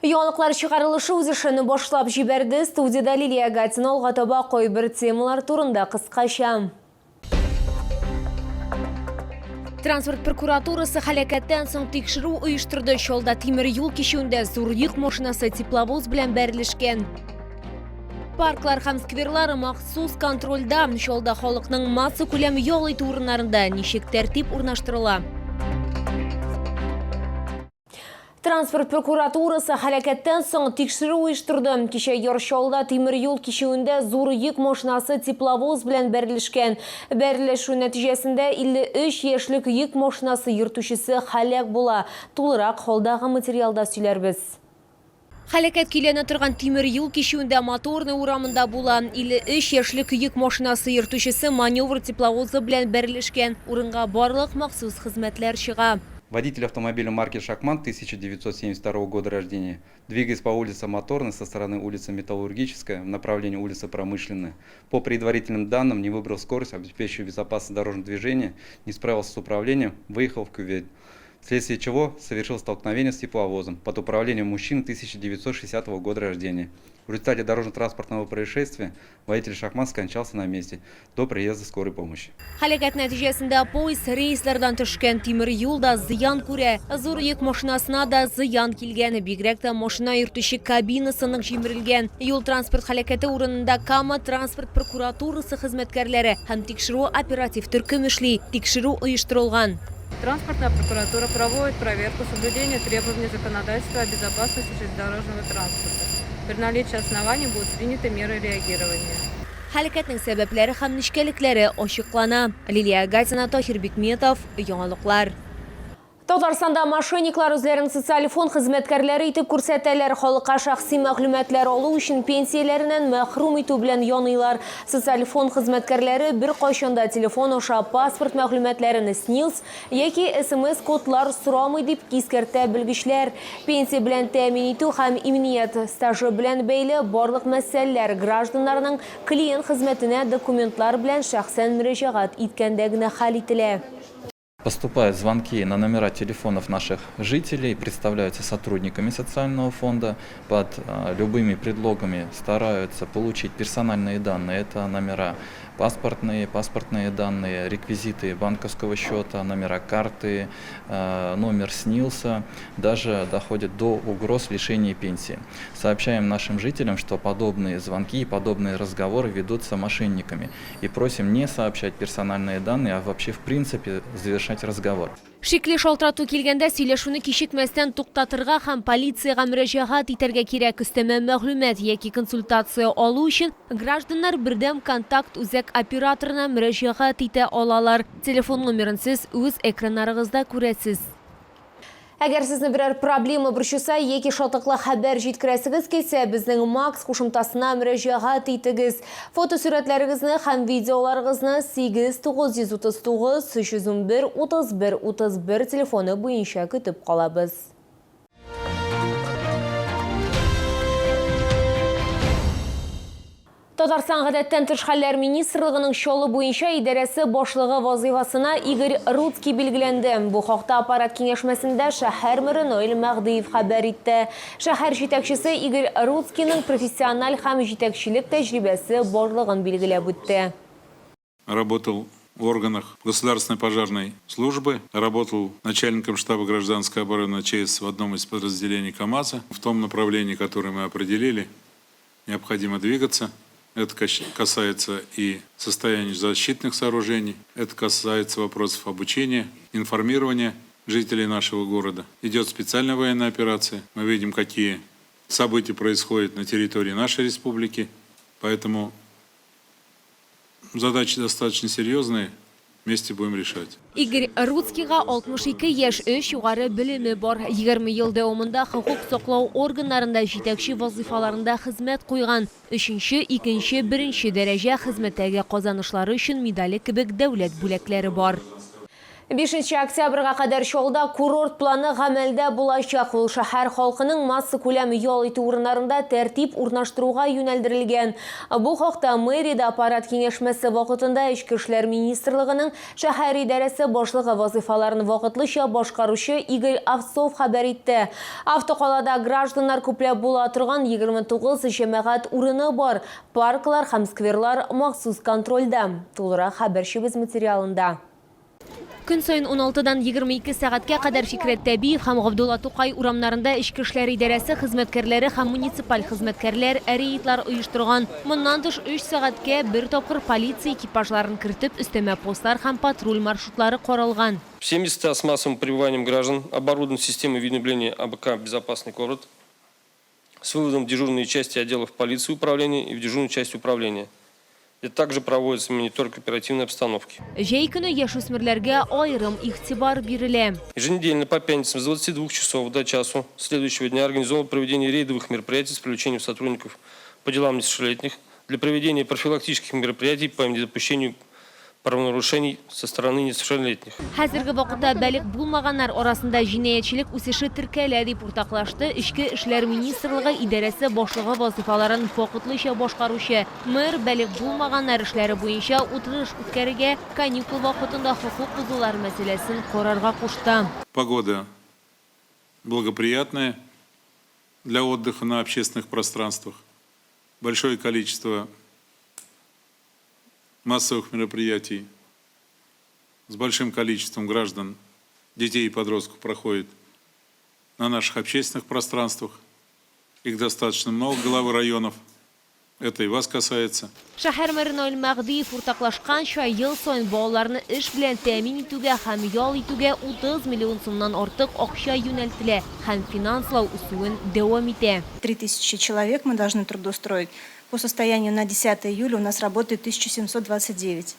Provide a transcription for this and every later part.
Яңалыклар чыгарылышы үз эшен башлап җибәрде. Студияда Лилия Гатина алга таба кайбер темалар турында кыскача. Транспорт прокуратурасы һәлакәттән соң тикшерү оештырды. Чалда тимер юл кишүендә зур йөк машинасы тепловоз белән бәрелешкән. Парклар һәм скверлар махсус контрольдә. Чалда халыкның масса күләм ял итү урыннарында ничек тәртип урнаштырыла. Транспорт прокуратурасы һәлакәттән соң тикшерү оештырды. Кичә Ярчалда тимер юл кишүендә зур йөк машинасы тепловоз белән бәрелешкән. Бәрелешү нәтиҗәсендә 53 яшьлек йөк машинасы йөртүчесе һәлак була. Тулырак халдагы материалда сөйләрбез. Һәлакәт көйләнә торган тимер юл кишүендә моторный урамында була. 53 яшьлек йөк машинасы йөртүчесе маневр тепловозы белән бәрелешкән. Урынга барлык махсус хезмәтләр чыга. Водитель автомобиля марки «Шахман» 1972 года рождения, двигаясь по улице Моторной со стороны улицы Металлургическая в направлении улицы Промышленная, по предварительным данным не выбрал скорость, обеспечивающую безопасность дорожного движения, не справился с управлением, выехал в кювет, вследствие чего совершил столкновение с тепловозом под управлением мужчины 1960 года рождения. В результате дорожно-транспортного происшествия водитель «Шахман» скончался на месте до приезда скорой помощи. Һәлакәт нәтиҗәсендә поезд рейслардан төшкән, тимер юлда зыян күрә. Зур йөк машинасына да зыян килгән, бигрәк тә машина йөртүче кабинасының җимерелгән. Юл транспорт һәлакәте урынында Кама транспорт прокуратурасы хезмәткәрләре һәм тикшерү оператив төркем эшли. Тикшерү оештырылган. Транспортная прокуратура проводит проверку соблюдения требований законодательства о безопасности железнодорожного транспорта. При наличии оснований будут приняты меры реагирования. Һәлакәтнең сәбәпләре һәм нечкәлекләре ачыклана. Лилия Гатина, Тохир Бикметов, Яңалыклар. Татарстанда мошенниклар үзләрен социаль фонд хезмәткәрләре итеп күрсәтәләр. Халыкка шәхси мәгълүматлар алу өчен пенсияләреннән мәхрүм итү белән яныйлар. Социаль фонд хезмәткәрләре бер кайчанда телефон аша паспорт мәгълүматларын СНИЛС яки СМС-кодлар сорамый дип кискәртә белгечләр. Пенсия белән тәэмин итү һәм имният стажы белән бәйле барлык мәсьәләләр гражданнарның клиент хезмәтенә документлар белән шәхсән мөрәҗәгать иткәндә генә хәл ителә. Поступают звонки на номера телефонов наших жителей, представляются сотрудниками социального фонда, под любыми предлогами стараются получить персональные данные. Это номера паспортные данные, реквизиты банковского счета, номера карты, номер СНИЛСа, даже доходят до угроз лишения пенсии. Сообщаем нашим жителям, что подобные звонки и подобные разговоры ведутся мошенниками. И просим не сообщать персональные данные, а вообще в принципе завершать разговор. Шикле шалтырату килгәндә сөйләшүне кичекмәстән туктатырга һәм полициягә мөрәҗәгать итәргә кирәк. Өстәмә мәгълүмат яки консультация алу өчен гражданнар бердәм контакт үзәк операторына мөрәҗәгать итә алалар. Телефон номерын сез үз экраннарыгызда күрәсез. Әгәр сезне берәр проблема борчыса яки шатлыклы хәбәр җиткерәсегез килсә, безнең Макс кушымтасына мөрәҗәгать итегез. Фотосурәтләрегезне һәм видеоларыгызны 8939 311 31 31 телефоны буенча көтеп калабыз. Татарстан гадәттән тыш хәлләр министрлыгының Чаллы буенча идарәсе башлыгы вазыйфасына Игорь Рудский билгеләнде. Бу хакта аппарат киңәшмәсендә шәһәр мэры Наил Мәгъдиев хәбәр итте. Шәһәр җитәкчесе Игорь Рудскийның профессиональ һәм җитәкчелек тәҗрибәсе барлыгын билгеләп үтте. Работал в органах Государственной пожарной службы, работал начальником штаба гражданской обороны ЧС в одном из подразделений КАМАЗа. В том направлении, которое мы определили, необходимо двигаться. Это касается и состояния защитных сооружений, это касается вопросов обучения, информирования жителей нашего города. Идет специальная военная операция. Мы видим, какие события происходят на территории нашей республики. Поэтому задачи достаточно серьезные. Вместе будем решать. Игорь Рудскийга 62 яшь, 3 югары белеме бар. 20 ел дәвамында хокук саклау органнарында җитәкче вазыйфаларында хезмәт куйган. 3-нче, 2-нче, 1-нче дәрәҗә хезмәттәге казанышлары өчен медале кебек дәүләт бүләкләре бар. 5 октябрьга кадәр чалда курорт планы гамәлдә булачак. Ул шәһәр халкының масса күләм ял итү урыннарында тәртип урнаштыруга юнәлдерелгән. Бу хакта мэриядә аппарат киңәшмәсе вакытында Эчке эшләр министрлыгының шәһәр идарәсе башлыгы вазифаларын вакытлыча башкаручы Игорь Овцов хәбәр итте. Автокалада гражданнар күпләп була торган 29 җәмәгать урыны бар. Парклар һәм скверлар махсус контрольдә. Тулырак хәбәрчебез материалында. Көн сайын 16-дан 22 сәгатькә кадәр Фикрет Тәбиев һәм Габдулла Тукай урамнарында Эчке эшләр идарәсе хезмәткәрләре һәм муниципаль хезмәткәрләр рейдлар оештырган. Моннан тыш 3 сәгатькә бер тапкыр полиция экипажларын кертеп, өстәмә постлар һәм патруль маршрутлары каралган. Все места с массовым пребыванием граждан оборудованы системой видеонаблюдения АБК «Безопасный город» с выводом в дежурные части отделов полиции управления и в дежурную часть управления. И также проводится мониторинг оперативной обстановки. Җәй көне яшүсмерләргә аерым игътибар бирелә. Еженедельно по пятницам с 22 часов до часу следующего дня организовано проведение рейдовых мероприятий с привлечением сотрудников по делам несовершеннолетних для проведения профилактических мероприятий по недопущению правонарушений со стороны несовершеннолетних. Хәзерге вакытта бәлик булмаганнар арасында җинаятьчелек үсеше теркәлә дип уртаклашты Эчке эшләр министрлыгы идарәсе башлыгы вазифаларын вакытлыча башкаручы. Мэр бәлик булмаганнар эшләре буенча утырыш үткәрергә, каникул вакытында хокук бозулар мәсьәләсен карарга кушты. Погода благоприятная для отдыха на общественных пространствах. Большое количество массовых мероприятий с большим количеством граждан, детей и подростков проходит на наших общественных пространствах. Их достаточно много, главы районов. Это и вас касается. Шәһәр мэры Наил Мәгъдиев уртаклашканча, ел сайын балаларны эш белән тәэмин итүгә һәм ял итүгә 30 миллион сумнан артык акча юнәлтелә һәм финанслау үсүен дәвам итә. 3000 человек мы должны трудоустроить. По состоянию на 10 июля у нас работает 1729.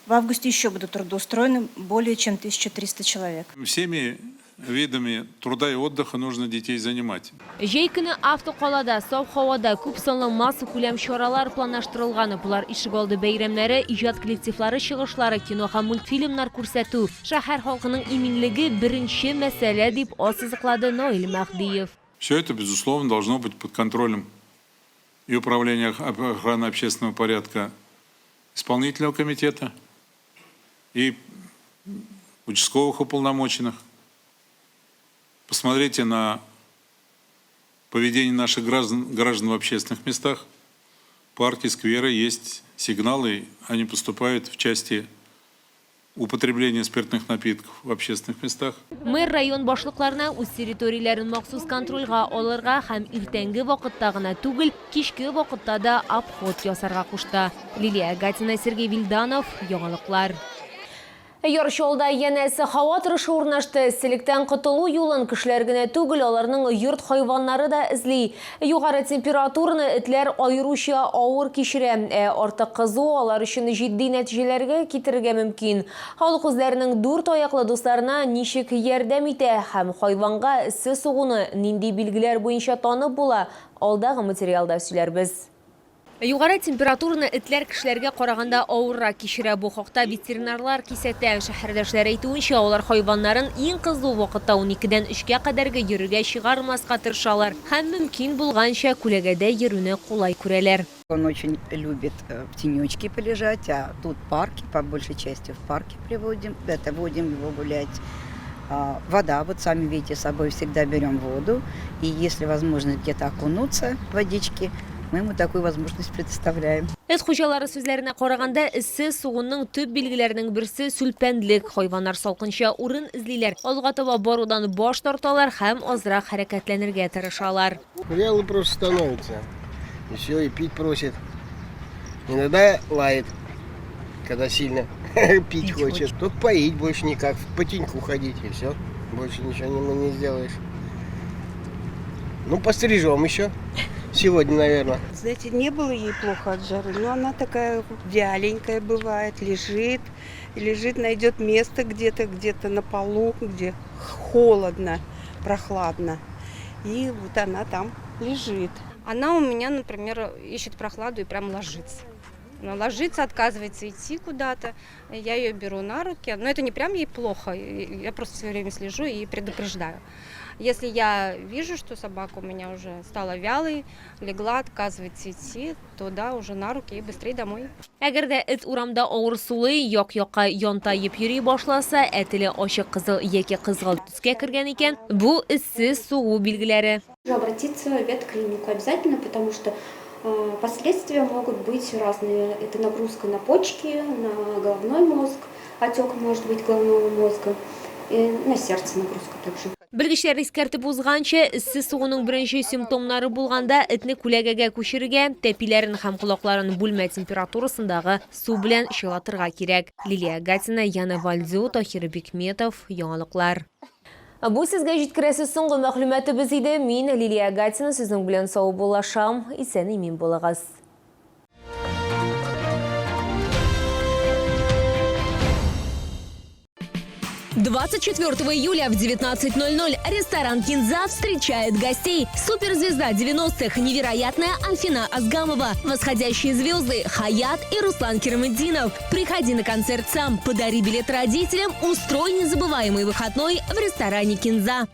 В августе еще будут трудоустроены более чем 1300 человек. Всеми видами труда и отдыха нужно детей занимать. Җәй көне автокалада, саф һавада күп санлы масса күләм чаралар планлаштырылган. Булар ишегалды бәйрәмнәре, иҗат коллективлары чыгышлары, кино һәм мультфильмнар күрсәтү. Шәһәр халкының иминлеге беренче мәсьәлә дип ассызыклады Наил Мәгъдиев. Все это, безусловно, должно быть под контролем и управления охраны общественного порядка исполнительного комитета и участковых уполномоченных. Посмотрите на поведение наших граждан в общественных местах. Парки, скверы, есть сигналы, они поступают в части употребления спиртных напитков в общественных местах. Мэр район башлыкларына үз территорияләрен махсус контрольга алырга һәм иртәнге вакытта гына түгел, кичке вакытта да обход ясарга кушты. Лилия Гатина, Сергей Вильданов, Яңалыклар. Ярчалда янәсе һава торышы урнашты. Селектән котылу юлын кешеләр генә түгел, аларның йорт хайваннары да эзли. Югары температураны этләр аеруча авыр кичерә. Артык кызу алар өчен җитди нәтиҗәләргә китерергә мөмкин. Халык үзләренең дүрт аяклы дусларына ничек ярдәм итә һәм хайванга эссе сугуны нинди билгеләр буенча танып була? Алдагы материалда сөйләрбез. Югары температураны этләр кешеләргә караганда авыррак кичерә. Бу хакта ветеринарлар кисәтә. Шәһәрдәшләр әйтүенчә, алар хайваннарын иң кызу вакытта 12-дән 3-кә кадәрге йөрергә чыгармаска тырышалар һәм мөмкин булганча күләгәдә йөрүне кулай күрәләр. Он очень любит в тенечке полежать, а тут парки, по большей части в парке приводим, водим его гулять. Вода, вот сами видите, с собой всегда берем воду, и если возможность где-то окунуться в водичке, мы ему такую возможность предоставляем. Эт хуҗалары сүзләренә караганда, эссе сугынның төп билгеләренең берсе сүлпәнлек. Хайваннар салкынча урын эзлиләр. Алга таба барудан баш тарталар һәм азрак хәрәкәтләнергә тырышалар. Вяло просто становится. И все, и пить просит. Иногда лает, когда сильно пить хочет. Только поить больше никак, по теньку ходить и все. Больше ничего не сделаешь. Ну, пострижем еще. Сегодня, наверное. Знаете, не было ей плохо от жары, но она такая вяленькая бывает, лежит, найдет место где-то на полу, где холодно, прохладно. И вот она там лежит. Она у меня, например, ищет прохладу и прям ложится. Она ложится, отказывается идти куда-то. Я ее беру на руки. Но это не прям ей плохо. Я просто все время слежу и предупреждаю. Если я вижу, что собака у меня уже стала вялой, легла, отказывается идти, то да, уже на руки и быстрее домой. Әгәрдә эт урамда авыр сулый, як-якка янтайып йөри башласа, әтеле ачык кызыл яки кызгылт төскә кергән икән, бу эссез сугу билгеләре. Обратиться в ветклинику обязательно, потому что последствия могут быть разные. Это нагрузка на почки, на головной мозг, отек может быть головного мозга, и на сердце нагрузка также. Белгечләр искәртеп узганча, эссез сугуның беренче симптомнары булганда этне күләгәгә күчерергә, тәпиләрен һәм колакларын бүлмә температурасындагы су белән чылатырга кирәк. Лилия Гатина, Яна Вальдзу, Тахир Бикметов, Яңалыклар. Бу сезгә җиткерәсе соңгы мәгълүматыбыз иде. Мин Лилия Гатина, сезнең белән сау булашам. Исән имин булыгыз. 24 июля в 19:00 ресторан «Кинза» встречает гостей. Суперзвезда 90-х, невероятная Альфина Азгамова, восходящие звезды Хаят и Руслан Керамеддинов. Приходи на концерт сам, подари билет родителям, устрой незабываемый выходной в ресторане «Кинза».